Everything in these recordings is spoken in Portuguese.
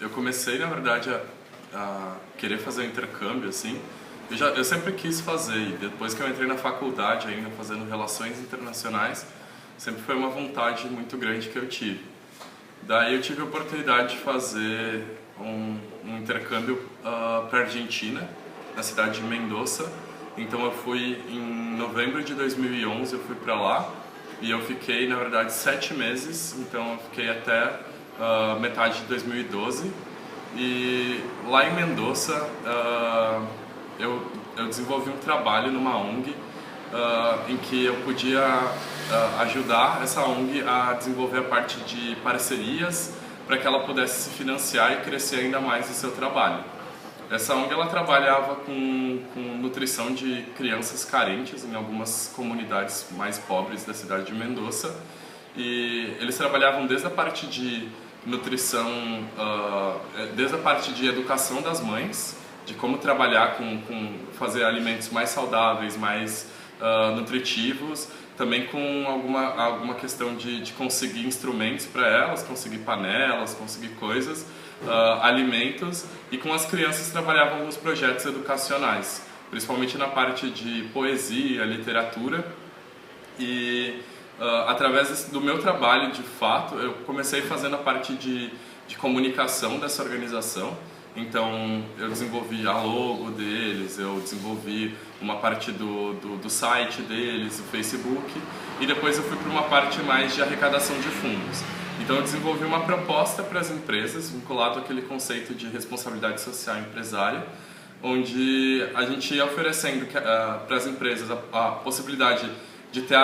eu comecei, na verdade, a querer fazer um intercâmbio, assim. Eu sempre quis fazer, e depois que eu entrei na faculdade ainda, fazendo relações internacionais, sempre foi uma vontade muito grande que eu tive. Daí eu tive a oportunidade de fazer um intercâmbio para a Argentina, na cidade de Mendoza. Então eu fui em novembro de 2011, eu fui para lá e eu fiquei, na verdade, 7 meses. Então eu fiquei até metade de 2012. E lá em Mendoza eu desenvolvi um trabalho numa ONG em que eu podia ajudar essa ONG a desenvolver a parte de parcerias para que ela pudesse se financiar e crescer ainda mais o seu trabalho. Essa ONG ela trabalhava com nutrição de crianças carentes em algumas comunidades mais pobres da cidade de Mendoza, e eles trabalhavam desde a parte de nutrição, desde a parte de educação das mães, de como trabalhar com fazer alimentos mais saudáveis, mais nutritivos, também com alguma questão de conseguir instrumentos para elas, conseguir panelas, conseguir coisas, alimentos, e com as crianças trabalhavam nos projetos educacionais, principalmente na parte de poesia, literatura. E através do meu trabalho, de fato, eu comecei fazendo a parte de comunicação dessa organização. Então eu desenvolvi a logo deles, eu desenvolvi uma parte do site deles, o Facebook, e depois eu fui para uma parte mais de arrecadação de fundos. Então eu desenvolvi uma proposta para as empresas, vinculado àquele conceito de responsabilidade social empresária, onde a gente ia oferecendo para as empresas a possibilidade de ter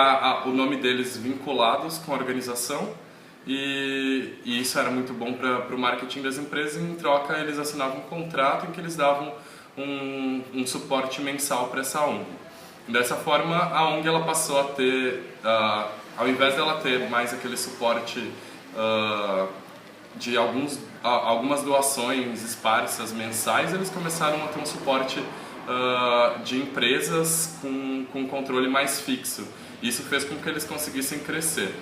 o nome deles vinculados com a organização. E isso era muito bom para o marketing das empresas, e em troca eles assinavam um contrato em que eles davam um suporte mensal para essa ONG. Dessa forma, a ONG ela passou a ter, ao invés dela ter mais aquele suporte de algumas doações esparsas mensais, eles começaram a ter um suporte de empresas com controle mais fixo. Isso fez com que eles conseguissem crescer.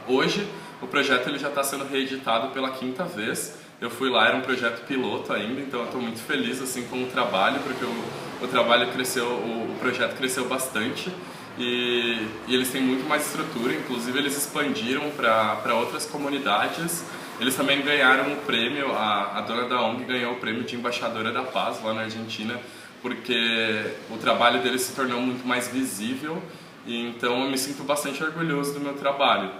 Hoje o projeto ele já está sendo reeditado pela 5ª vez. Eu fui lá, era um projeto piloto ainda, então eu estou muito feliz assim com o trabalho, porque o trabalho cresceu, o projeto cresceu bastante, e eles têm muito mais estrutura. Inclusive eles expandiram para outras comunidades. Eles também ganharam o prêmio, a dona da ONG ganhou o prêmio de embaixadora da paz lá na Argentina, porque o trabalho deles se tornou muito mais visível. E então eu me sinto bastante orgulhoso do meu trabalho.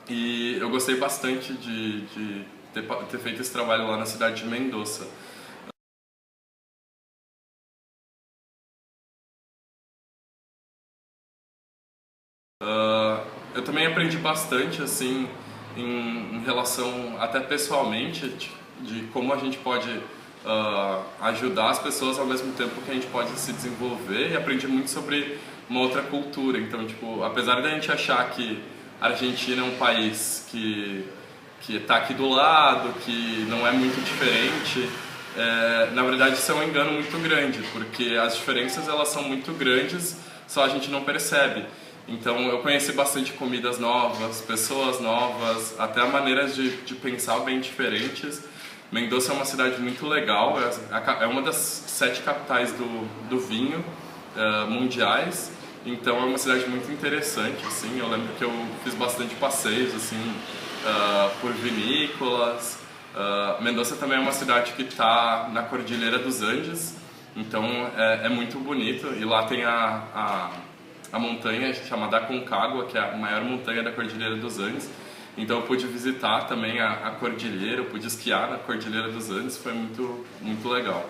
E eu gostei bastante de ter feito esse trabalho lá na cidade de Mendoza. Eu também aprendi bastante assim em relação, até pessoalmente, de como a gente pode ajudar as pessoas ao mesmo tempo que a gente pode se desenvolver, e aprendi muito sobre uma outra cultura. Então, tipo, apesar da gente achar que a Argentina é um país que está aqui do lado, que não é muito diferente, na verdade isso é um engano muito grande, porque as diferenças elas são muito grandes, só a gente não percebe. Então eu conheci bastante comidas novas, pessoas novas, até maneiras de pensar bem diferentes. Mendoza é uma cidade muito legal, é uma das 7 capitais do vinho mundiais. Então é uma cidade muito interessante, assim. Eu lembro que eu fiz bastante passeios, assim, por vinícolas. Mendoza também é uma cidade que está na Cordilheira dos Andes, então é muito bonito. E lá tem a montanha chamada Aconcagua, que é a maior montanha da Cordilheira dos Andes. Então eu pude visitar também a cordilheira, eu pude esquiar na Cordilheira dos Andes, foi muito, muito legal.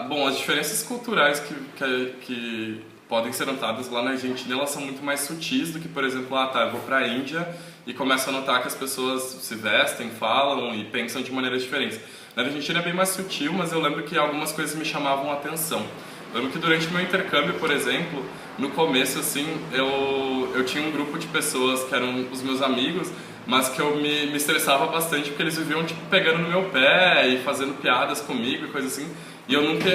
Bom, as diferenças culturais que podem ser notadas lá na Argentina, elas são muito mais sutis do que, por exemplo, eu vou para a Índia e começo a notar que as pessoas se vestem, falam e pensam de maneiras diferentes. Na Argentina é bem mais sutil, mas eu lembro que algumas coisas me chamavam a atenção. Eu lembro que durante o meu intercâmbio, por exemplo, no começo, assim, eu tinha um grupo de pessoas que eram os meus amigos, mas que eu me estressava bastante porque eles viviam tipo, pegando no meu pé e fazendo piadas comigo e coisa assim. E eu nunca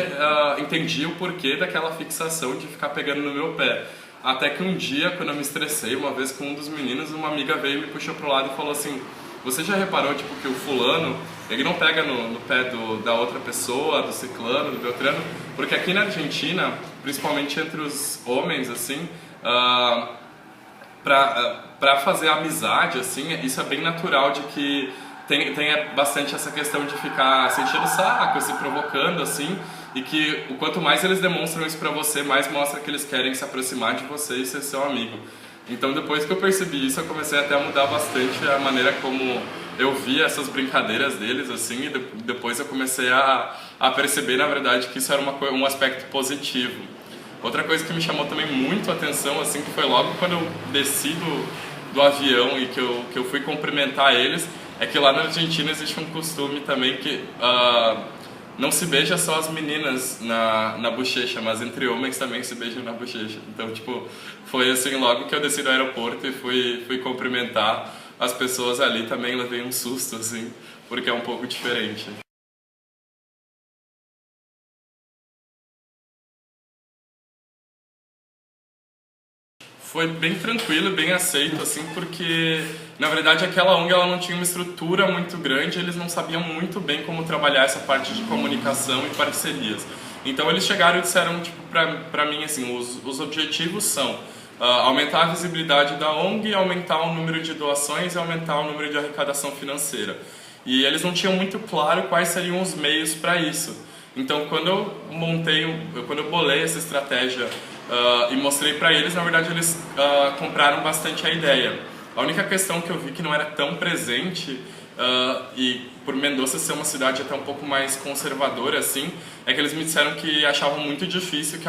entendi o porquê daquela fixação de ficar pegando no meu pé. Até que um dia, quando eu me estressei, uma vez com um dos meninos, uma amiga veio e me puxou pro lado e falou assim: você já reparou, tipo, que o fulano, ele não pega no pé da outra pessoa, do ciclano, do beltrano? Porque aqui na Argentina, principalmente entre os homens, assim, pra fazer amizade, assim, isso é bem natural de que tem bastante essa questão de ficar se enchendo o saco, se provocando, assim, e que o quanto mais eles demonstram isso pra você, mais mostra que eles querem se aproximar de você e ser seu amigo. Então, depois que eu percebi isso, eu comecei até a mudar bastante a maneira como eu via essas brincadeiras deles, assim, e depois eu comecei a perceber, na verdade, que isso era um aspecto positivo. Outra coisa que me chamou também muito a atenção, assim, que foi logo quando eu desci do avião e que eu fui cumprimentar eles, é que lá na Argentina existe um costume também que não se beija só as meninas na bochecha, mas entre homens também se beijam na bochecha. Então, tipo, foi assim, logo que eu desci do aeroporto e fui cumprimentar as pessoas ali, também levei um susto, assim, porque é um pouco diferente. Foi bem tranquilo e bem aceito, assim, porque na verdade aquela ONG ela não tinha uma estrutura muito grande, eles não sabiam muito bem como trabalhar essa parte de comunicação e parcerias. Então eles chegaram e disseram, tipo, pra mim, assim, os objetivos são aumentar a visibilidade da ONG, aumentar o número de doações e aumentar o número de arrecadação financeira. E eles não tinham muito claro quais seriam os meios para isso. Então, quando eu bolei essa estratégia e mostrei para eles, na verdade eles compraram bastante a ideia. A única questão que eu vi que não era tão presente, e por Mendoza ser uma cidade até um pouco mais conservadora, assim, é que eles me disseram que achavam muito difícil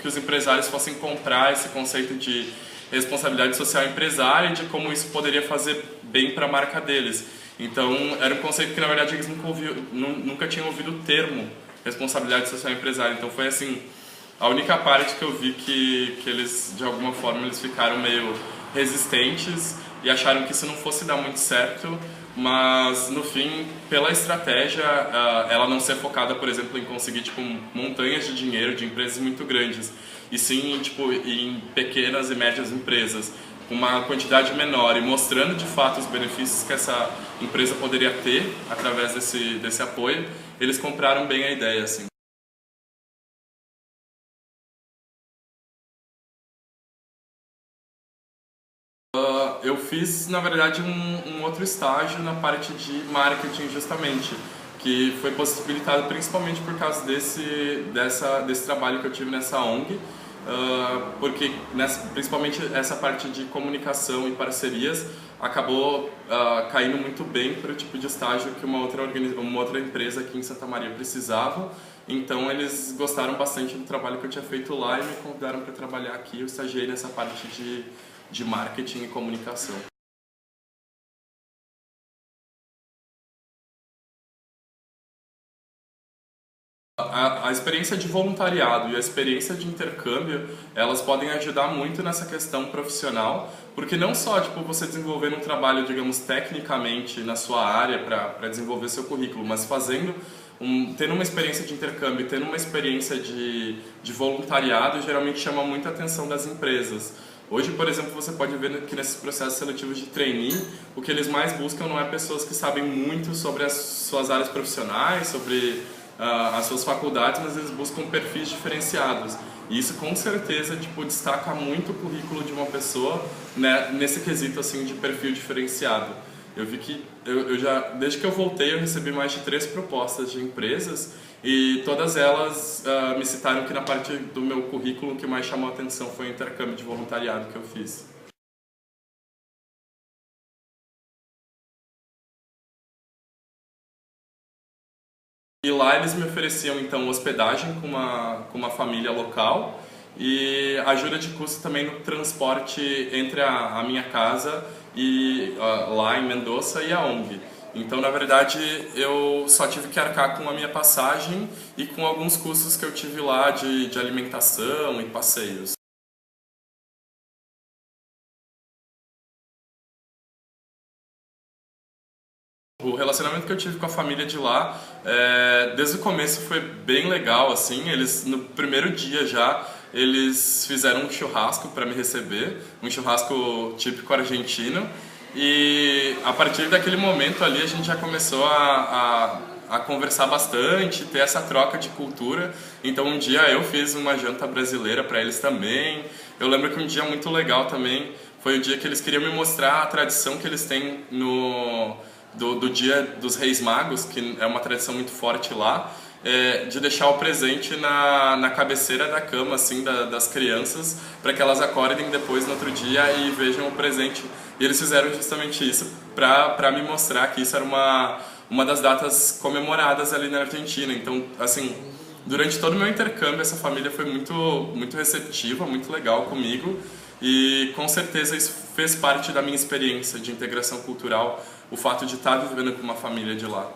que os empresários fossem comprar esse conceito de responsabilidade social empresária e de como isso poderia fazer bem para a marca deles. Então, era um conceito que, na verdade, eles nunca tinham ouvido o termo responsabilidade social empresária. Então, foi assim, a única parte que eu vi que eles, de alguma forma, eles ficaram meio resistentes e acharam que isso não fosse dar muito certo, mas, no fim, pela estratégia, ela não ser focada, por exemplo, em conseguir, tipo, montanhas de dinheiro de empresas muito grandes, e sim, tipo, em pequenas e médias empresas, com uma quantidade menor e mostrando de fato os benefícios que essa empresa poderia ter através desse apoio, eles compraram bem a ideia, assim. Eu fiz, na verdade, um outro estágio na parte de marketing, justamente, que foi possibilitado principalmente por causa desse trabalho que eu tive nessa ONG, porque principalmente essa parte de comunicação e parcerias acabou caindo muito bem para o tipo de estágio que uma outra empresa aqui em Santa Maria precisava. Então eles gostaram bastante do trabalho que eu tinha feito lá e me convidaram para trabalhar aqui. Eu estagiei nessa parte de marketing e comunicação. A experiência de voluntariado e a experiência de intercâmbio, elas podem ajudar muito nessa questão profissional, porque não só tipo, você desenvolvendo um trabalho, digamos, tecnicamente na sua área para desenvolver seu currículo, mas tendo uma experiência de intercâmbio, tendo uma experiência de voluntariado, geralmente chama muita atenção das empresas. Hoje, por exemplo, você pode ver que nesses processos seletivos de trainee, o que eles mais buscam não é pessoas que sabem muito sobre as suas áreas profissionais, sobre as suas faculdades, mas eles buscam perfis diferenciados. E isso com certeza tipo, destaca muito o currículo de uma pessoa, né, nesse quesito assim, de perfil diferenciado. Eu vi que desde que eu voltei, eu recebi mais de 3 propostas de empresas e todas elas me citaram que na parte do meu currículo o que mais chamou a atenção foi o intercâmbio de voluntariado que eu fiz. E lá eles me ofereciam então hospedagem com uma família local e ajuda de custo também no transporte entre a minha casa e lá em Mendoza e a ONG. Então, na verdade, eu só tive que arcar com a minha passagem e com alguns custos que eu tive lá de alimentação e passeios. O relacionamento que eu tive com a família de lá, desde o começo foi bem legal, assim, eles no primeiro dia já eles fizeram um churrasco para me receber, um churrasco típico argentino. E a partir daquele momento ali a gente já começou a conversar bastante, ter essa troca de cultura. Então um dia eu fiz uma janta brasileira para eles também. Eu lembro que um dia muito legal também foi o dia que eles queriam me mostrar a tradição que eles têm do Dia dos Reis Magos, que é uma tradição muito forte lá, de deixar o presente na cabeceira da cama, assim, das crianças, para que elas acordem depois no outro dia e vejam o presente. E eles fizeram justamente isso para me mostrar que isso era uma das datas comemoradas ali na Argentina. Então, assim, durante todo o meu intercâmbio, essa família foi muito receptiva, muito legal comigo. E com certeza isso fez parte da minha experiência de integração cultural, o fato de estar vivendo com uma família de lá.